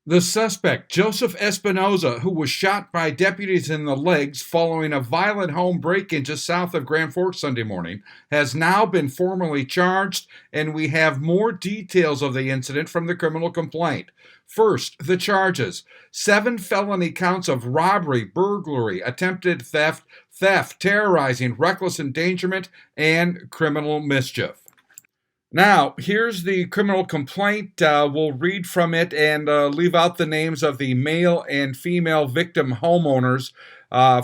The suspect, Joseph Espinoza, who was shot by deputies in the legs following a violent home break-in just south of Grand Forks Sunday morning, has now been formally charged, and we have more details of the incident from the criminal complaint. First, the charges: 7 felony counts of robbery, burglary, attempted theft, terrorizing, reckless endangerment, and criminal mischief. Now, here's the criminal complaint. We'll read from it and leave out the names of the male and female victim homeowners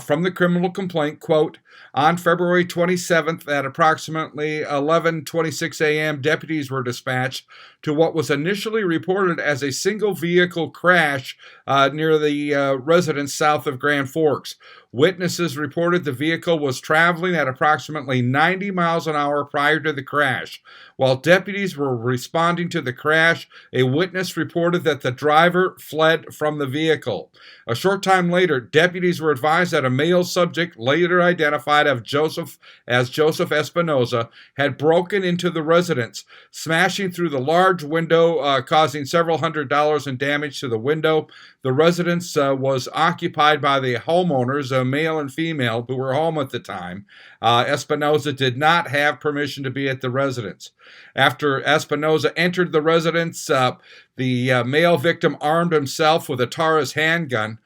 from the criminal complaint. Quote, on February 27th at approximately 11:26 a.m., deputies were dispatched to what was initially reported as a single vehicle crash near the residence south of Grand Forks. Witnesses reported the vehicle was traveling at approximately 90 miles an hour prior to the crash. While deputies were responding to the crash, a witness reported that the driver fled from the vehicle. A short time later, deputies were advised that a male subject, later identified as Joseph Espinoza, had broken into the residence, smashing through the large window, causing several $100s in damage to the window. The residence was occupied by the homeowners, male and female, who were home at the time. Espinoza did not have permission to be at the residence. After Espinoza entered the residence, the male victim armed himself with a Taurus handgun.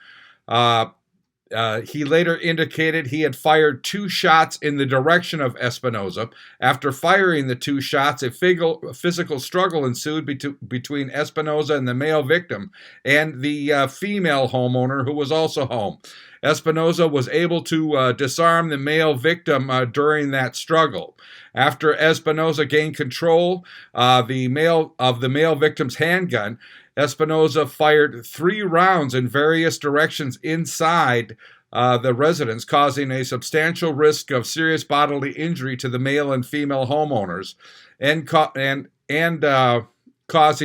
He later indicated he had fired 2 shots in the direction of Espinoza. After firing the 2 shots, a physical struggle ensued between Espinoza and the male victim and the female homeowner who was also home. Espinoza was able to disarm the male victim during that struggle. After Espinoza gained control the male victim's handgun, Espinoza fired 3 rounds in various directions inside the residence, causing a substantial risk of serious bodily injury to the male and female homeowners, and causing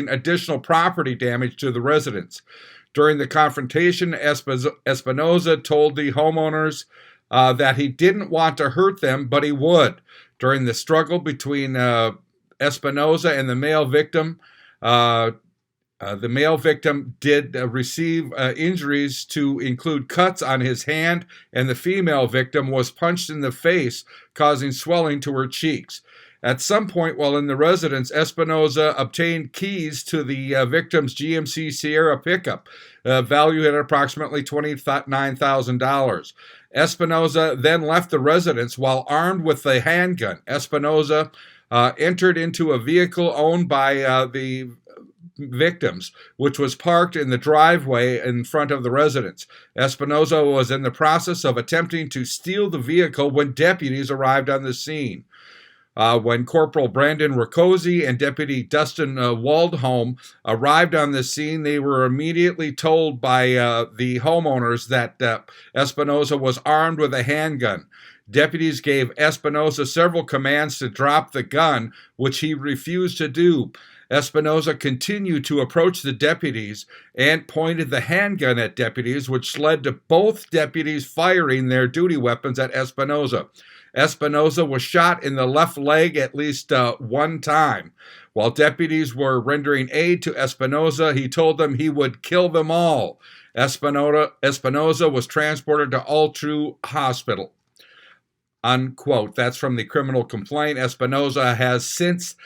additional property damage to the residence. During the confrontation, Espinoza told the homeowners that he didn't want to hurt them, but he would. During the struggle between Espinoza and the male victim, the male victim did receive injuries to include cuts on his hand, and the female victim was punched in the face, causing swelling to her cheeks. At some point while in the residence, Espinoza obtained keys to the victim's GMC Sierra pickup, valued at approximately $29,000. Espinoza then left the residence while armed with a handgun. Espinoza entered into a vehicle owned by the victims, which was parked in the driveway in front of the residence. Espinoza was in the process of attempting to steal the vehicle when deputies arrived on the scene. When Corporal Brandon Riccozzi and Deputy Dustin Waldholm arrived on the scene, they were immediately told by the homeowners that Espinoza was armed with a handgun. Deputies gave Espinoza several commands to drop the gun, which he refused to do. Espinoza continued to approach the deputies and pointed the handgun at deputies, which led to both deputies firing their duty weapons at Espinoza. Espinoza was shot in the left leg at least 1 time. While deputies were rendering aid to Espinoza, he told them he would kill them all. Espinoza was transported to Altru Hospital. Unquote. That's from the criminal complaint. Espinoza has since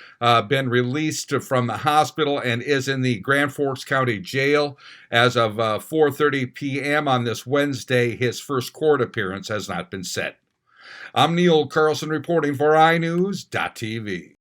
been released from the hospital and is in the Grand Forks County Jail. As of 4:30 p.m. on this Wednesday, his first court appearance has not been set. I'm Neil Carlson reporting for iNewZ.TV.